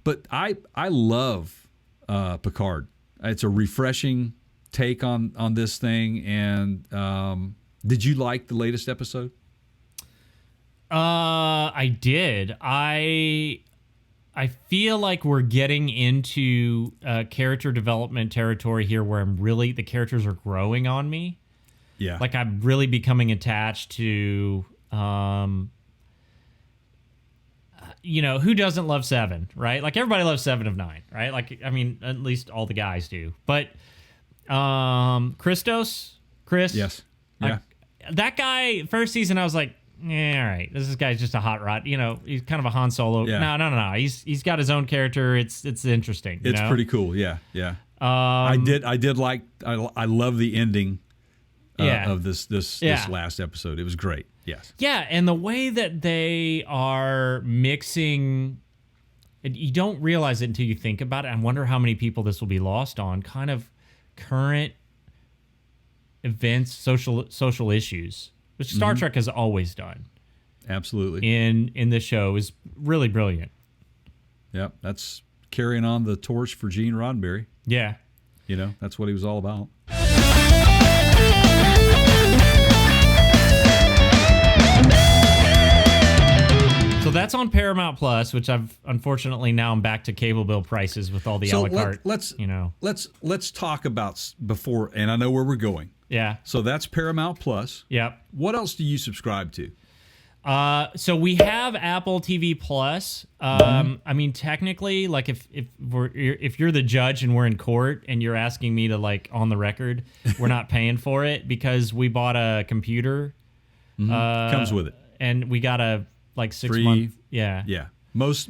But I love Picard. It's a refreshing take on this thing. And did you like the latest episode? I did. I feel like we're getting into character development territory here where the characters are growing on me. Yeah. Like I'm really becoming attached to, who doesn't love Seven, right? Like everybody loves 7 of 9, right? Like, I mean, at least all the guys do. But Chris? Yes. Yeah. That guy, first season, I was like, yeah, all right. This guy's just a hot rod. He's kind of a Han Solo. Yeah. No. He's got his own character. It's interesting. It's pretty cool. Yeah. I love the ending of this last episode. It was great. Yes. Yeah, and the way that they are mixing, you don't realize it until you think about it. I wonder how many people this will be lost on. Kind of current events, social issues, which Star Trek has always done. Absolutely. In the show is really brilliant. Yep, that's carrying on the torch for Gene Roddenberry. Yeah. That's what he was all about. So that's on Paramount Plus, which unfortunately now I'm back to cable bill prices with all the a la carte. Let's talk about before, and I know where we're going. Yeah. So that's Paramount Plus. Yep. What else do you subscribe to? So we have Apple TV Plus. I mean, technically, like if you're the judge and we're in court and you're asking me to on the record, we're not paying for it because we bought a computer. Comes with it, and we got a 6 free month. Yeah. Yeah. Most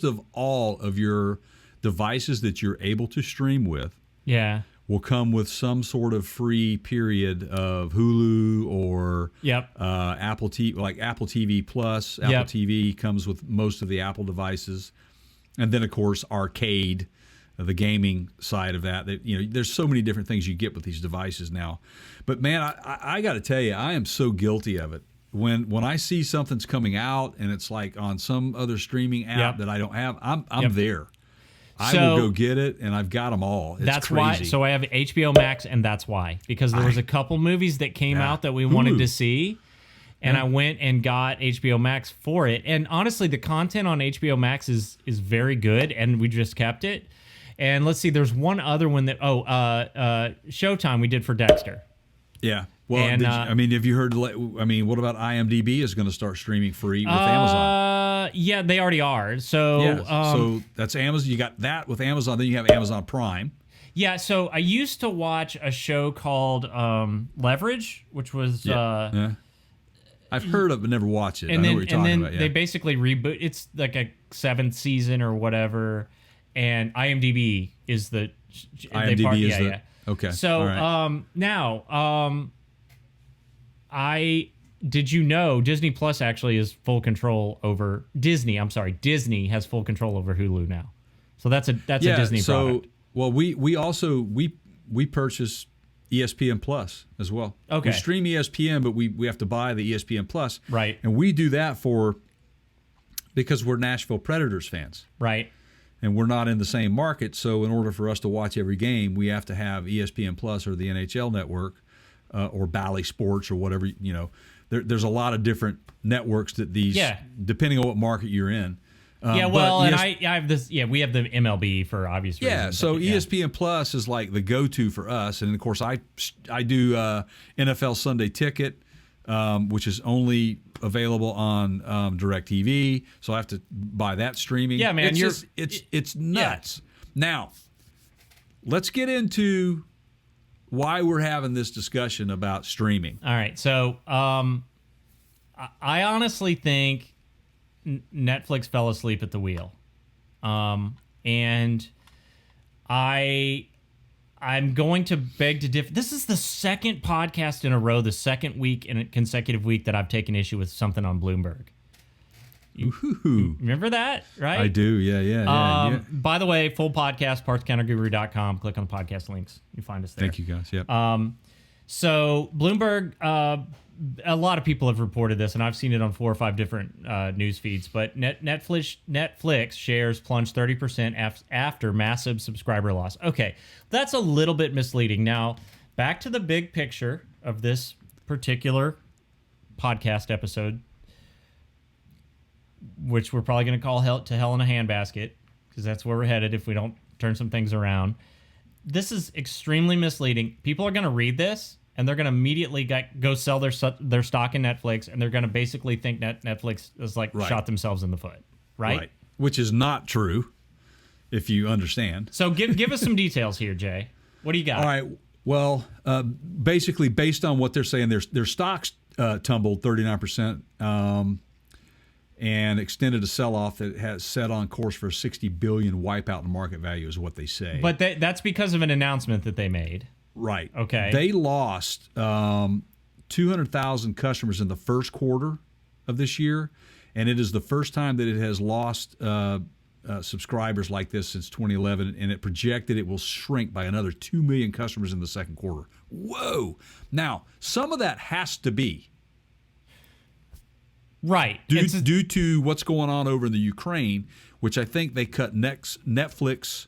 of all of your devices that you're able to stream with. Yeah. Will come with some sort of free period of Hulu or Apple TV, like Apple TV Plus. Apple TV comes with most of the Apple devices, and then of course Arcade, the gaming side of that. There's so many different things you get with these devices now. But man, I got to tell you, I am so guilty of it. When I see something's coming out and it's like on some other streaming app that I don't have, I'm there. I will go get it, and I've got them all. That's crazy. Why. So I have HBO Max, and that's why. Because there was a couple movies that came out that we wanted to see, and I went and got HBO Max for it. And honestly, the content on HBO Max is very good, and we just kept it. And let's see, there's one other one that Showtime we did for Dexter. Yeah. Well, have you heard? What about IMDb is going to start streaming free with Amazon? Yeah, they already are. So, so that's Amazon. You got that with Amazon. Then you have Amazon Prime. Yeah. So I used to watch a show called Leverage, which was. I've heard of, but never watched it. I know what you're talking about. Yeah. They basically reboot. It's like a 7th season or whatever, and IMDb is the. Okay. So right. Now. Did you know Disney Plus actually is full control over Disney? I'm sorry, Disney has full control over Hulu now. So that's a Disney product. Well, we also purchase ESPN Plus as well. Okay. We stream ESPN, but we have to buy the ESPN Plus. Right. And we do that because we're Nashville Predators fans. Right. And we're not in the same market, so in order for us to watch every game, we have to have ESPN Plus or the NHL Network. Or Bally Sports or whatever, there's a lot of different networks that these, depending on what market you're in. I have this. Yeah, we have the MLB for obvious reasons. Yeah, so ESPN Plus is like the go-to for us, and of course I do NFL Sunday Ticket, which is only available on DirecTV, so I have to buy that streaming. Yeah, man, it's nuts. Yeah. Now, let's get into why we're having this discussion about streaming. All right. So I honestly think Netflix fell asleep at the wheel. And I'm going to beg to differ. This is the second podcast in a row, the second week in a consecutive week that I've taken issue with something on Bloomberg. You remember that, right? I do, yeah. By the way, full podcast, partscounterguru.com. Click on the podcast links. You find us there. Thank you, guys. Yep. So Bloomberg, a lot of people have reported this, and I've seen it on 4 or 5 different news feeds. But Netflix shares plunged 30% after massive subscriber loss. Okay, that's a little bit misleading. Now, back to the big picture of this particular podcast episode, which we're probably going to call Hell in a Handbasket, because that's where we're headed if we don't turn some things around. This is extremely misleading. People are going to read this, and they're going to immediately go sell their stock in Netflix, and they're going to basically think Netflix is shot themselves in the foot, right? Which is not true, if you understand. So give us some details here, Jay. What do you got? All right. Well, basically, based on what they're saying, their stocks tumbled 39%. And extended a sell-off that has set on course for a $60 billion wipeout in market value is what they say. But that's because of an announcement that they made. Right. Okay. They lost 200,000 customers in the first quarter of this year, and it is the first time that it has lost subscribers like this since 2011, and it projected it will shrink by another 2 million customers in the second quarter. Whoa! Now, some of that has to be right. Due to what's going on over in the Ukraine, which I think they cut Netflix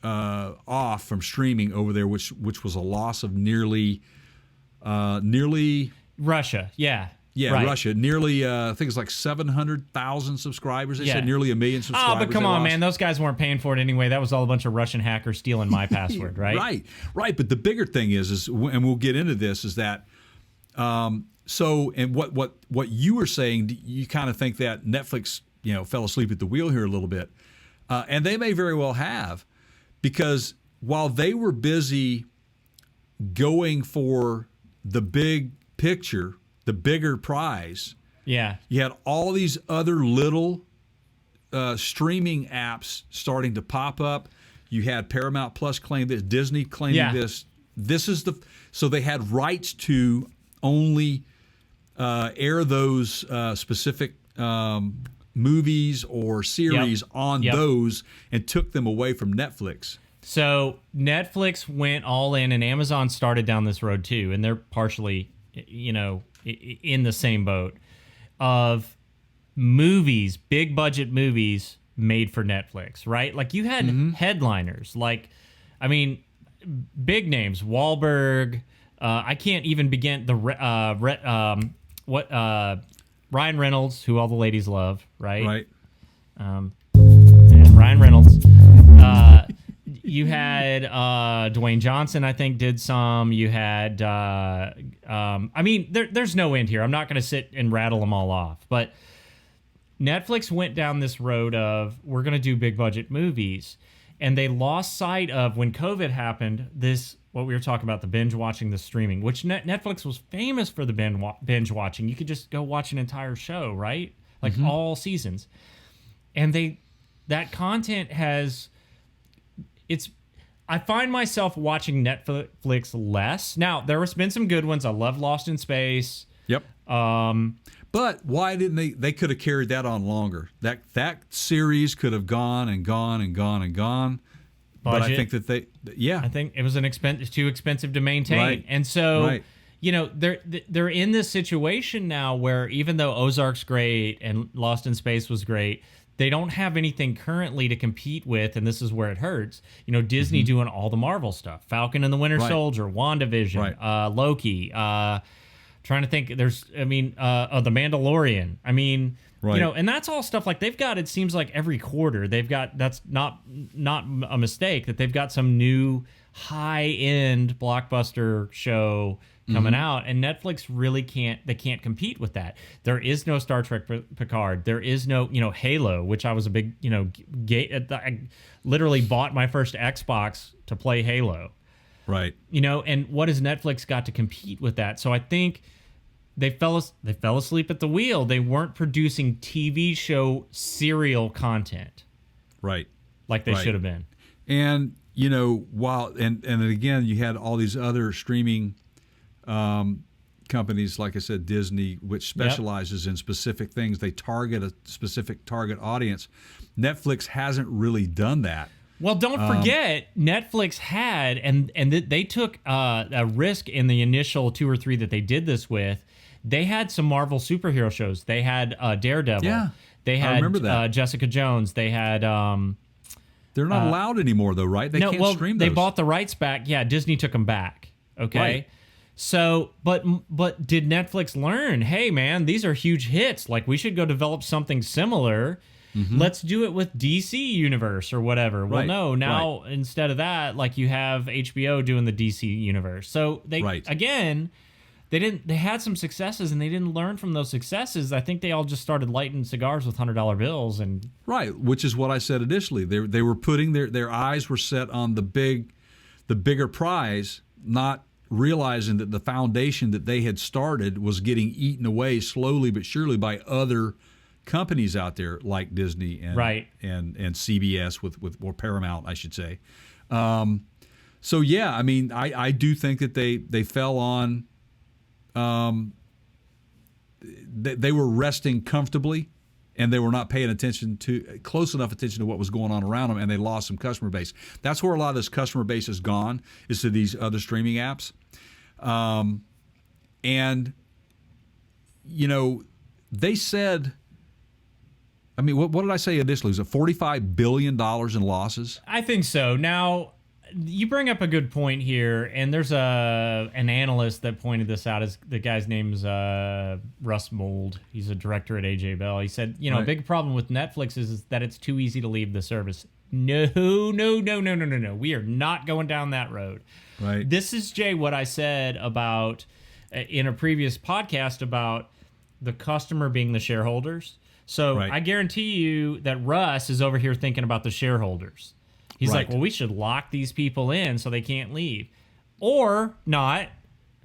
off from streaming over there, which was a loss of nearly Russia. Yeah. Yeah, right. Russia. Nearly, I think it's like 700,000 subscribers. They said nearly 1 million subscribers. Oh, but come on, man. Those guys weren't paying for it anyway. That was all a bunch of Russian hackers stealing my password, right? Right. But the bigger thing is, and we'll get into this, is that and what you were saying, you kind of think that Netflix, fell asleep at the wheel here a little bit, and they may very well have, because while they were busy going for the big picture, the bigger prize, you had all these other little streaming apps starting to pop up. You had Paramount Plus claim this, Disney claiming this. So they had rights to only air those specific movies or series on those, and took them away from Netflix. So Netflix went all in, and Amazon started down this road too, and they're partially, in the same boat of movies, big budget movies made for Netflix, right? Like you had headliners, big names, Wahlberg. I can't even begin Ryan Reynolds, who all the ladies love, right? Right. Ryan Reynolds. You had Dwayne Johnson, I think, did some. You had, there's no end here. I'm not going to sit and rattle them all off. But Netflix went down this road of, we're going to do big budget movies. And they lost sight of, when COVID happened, what we were talking about, the binge watching, the streaming, which Netflix was famous for the binge watching. You could just go watch an entire show, right? Like all seasons. And that content has... I find myself watching Netflix less. Now, there has been some good ones. I love Lost in Space. Yep. But why didn't they could have carried that on longer. That series could have gone and gone and gone and gone. Budget. But I think that I think it was too expensive to maintain. Right. And so, they're in this situation now where, even though Ozark's great and Lost in Space was great, they don't have anything currently to compete with, and this is where it hurts. Disney doing all the Marvel stuff. Falcon and the Winter Soldier, WandaVision, Loki. Trying to think, there's, The Mandalorian. And that's all stuff like they've got, it seems like every quarter, they've got, that's not a mistake, that they've got some new high-end blockbuster show coming out, and Netflix really can't compete with that. There is no Star Trek Picard. There is no, Halo, which I was a big, I literally bought my first Xbox to play Halo. Right. And what has Netflix got to compete with that? So I think they fell asleep at the wheel. They weren't producing TV show serial content. Right. Like they should have been. And, while, and again, you had all these other streaming companies, like I said, Disney, which specializes in specific things. They target a specific target audience. Netflix hasn't really done that. Well, don't forget, Netflix had, and they took a risk in the initial 2 or 3 that they did this with. They had some Marvel superhero shows. They had Daredevil. Yeah, they I had remember that. Jessica Jones. They had. They're not allowed anymore, though, right? They can't stream those. They bought the rights back. Yeah, Disney took them back. Okay. Right. So, but did Netflix learn? Hey, man, these are huge hits. Like, we should go develop something similar. Let's do it with DC Universe or whatever. Well, no, now instead of that, like you have HBO doing the DC Universe. So they again, they had some successes and they didn't learn from those successes. I think they all just started lighting cigars with $100 bills and which is what I said initially. They were putting their eyes were set on the bigger prize, not realizing that the foundation that they had started was getting eaten away slowly but surely by other companies out there like Disney and CBS with or Paramount, I should say. So yeah, I mean, I do think that they fell on. They were resting comfortably, and they were not paying close enough attention to what was going on around them, and they lost some customer base. That's where a lot of this customer base has gone, is to these other streaming apps. And you know, they said. I mean, what did I say initially? Was it $45 billion in losses? I think so. Now, you bring up a good point here, and there's an analyst that pointed this out. The guy's name's Russ Mould. He's a director at AJ Bell. He said, a big problem with Netflix is that it's too easy to leave the service. No. We are not going down that road. Right. This is, Jay, what I said about in a previous podcast about the customer being the shareholders. So I guarantee you that Russ is over here thinking about the shareholders. He's like, well, we should lock these people in so they can't leave. Or not.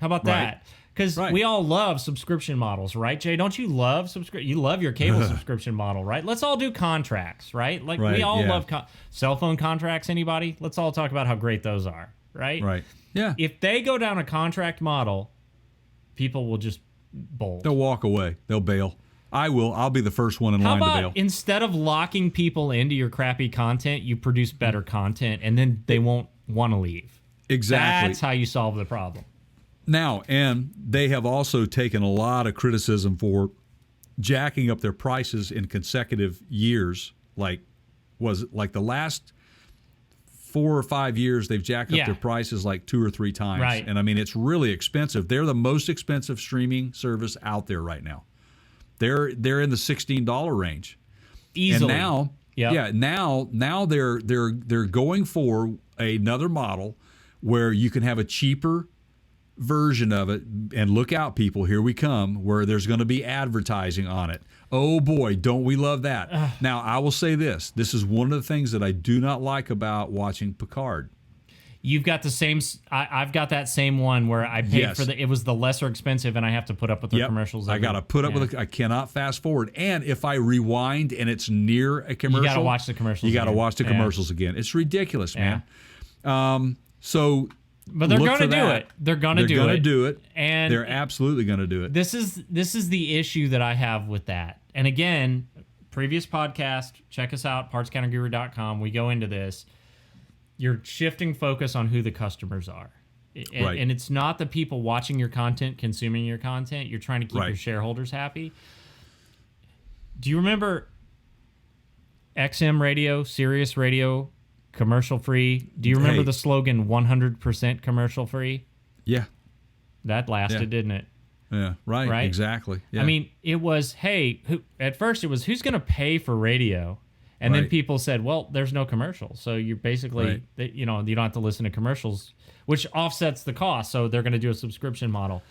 How about that? Because we all love subscription models, right, Jay? Don't you love you love your cable subscription model, right? Let's all do contracts, right? Like we all love cell phone contracts, anybody? Let's all talk about how great those are, right? Right. Yeah. If they go down a contract model, people will just bolt. They'll walk away. They'll bail. I will. I'll be the first one in line to bail. How about instead of locking people into your crappy content, you produce better content, and then they won't want to leave. Exactly. That's how you solve the problem. Now, and they have also taken a lot of criticism for jacking up their prices in consecutive years. Like the last 4 or 5 years, they've jacked up their prices like 2 or 3 times. Right. And I mean, it's really expensive. They're the most expensive streaming service out there right now. They're in the $16 range. Easily. And now they're going for another model where you can have a cheaper version of it, and look out, people, here we come, where there's going to be advertising on it. Oh boy, don't we love that. Now, I will say this is one of the things that I do not like about watching Picard. You've got the same. I've got that same one where I paid for it was the lesser expensive, and I have to put up with the commercials. I got to put up with it. I cannot fast forward. And if I rewind and it's near a commercial, you got to watch the commercials. You got to watch the commercials again. It's ridiculous, man. So, but they're going to do it. They're going to do it, and they're absolutely going to do it. This is the issue that I have with that. And again, previous podcast, check us out, partscounterguru.com. We go into this. You're shifting focus on who the customers are. And it's not the people watching your content, consuming your content. You're trying to keep your shareholders happy. Do you remember XM radio, Sirius radio, commercial free? Do you remember the slogan 100% commercial free? Yeah. That lasted, didn't it? Yeah, right? Exactly. Yeah. I mean, it was, at first it was, who's going to pay for radio? And then people said, well, there's no commercials. So you're basically, you don't have to listen to commercials, which offsets the cost. So they're going to do a subscription model.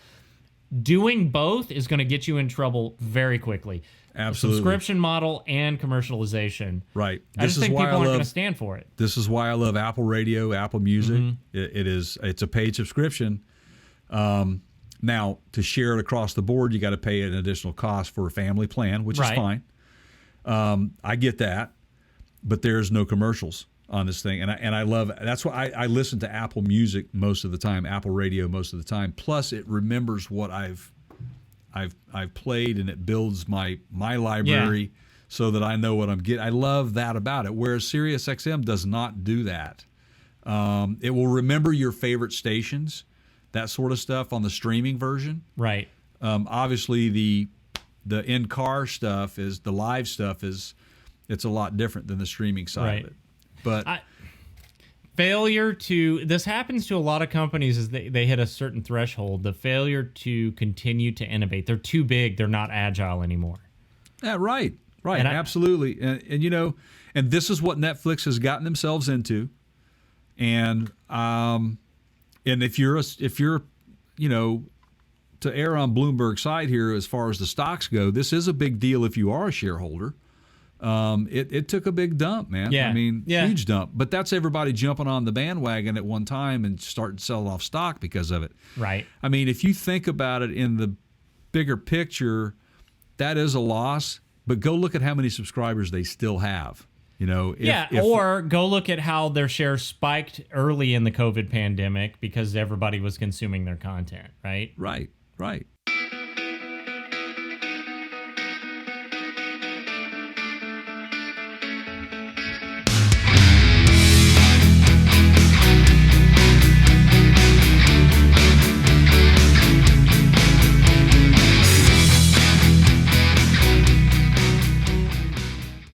Doing both is going to get you in trouble very quickly. Absolutely. Subscription model and commerciation. Right. I just think people aren't going to stand for it. This is why I love Apple Radio, Apple Music. It's a paid subscription. Now, to share it across the board, you got to pay an additional cost for a family plan, which is fine. I get that. But there's no commercials on this thing, and I love. That's why I listen to Apple Music most of the time, Apple Radio most of the time. Plus, it remembers what I've played, and it builds my library so that I know what I'm getting. I love that about it. Whereas SiriusXM does not do that. It will remember your favorite stations, that sort of stuff on the streaming version. Right. Obviously, the in-car stuff is the live stuff is it's a lot different than the streaming side of it. But this happens to a lot of companies as they hit a certain threshold. The failure to continue to innovate. They're too big. They're not agile anymore. Yeah, right. Absolutely. And this is what Netflix has gotten themselves into. And if you're to err on Bloomberg's side here as far as the stocks go, this is a big deal if you are a shareholder. It took a big dump, man. Yeah. I mean, huge dump. But that's everybody jumping on the bandwagon at one time and starting selling off stock because of it. Right. I mean, if you think about it in the bigger picture, that is a loss. But go look at how many subscribers they still have. Or go look at how their shares spiked early in the COVID pandemic because everybody was consuming their content, right? Right.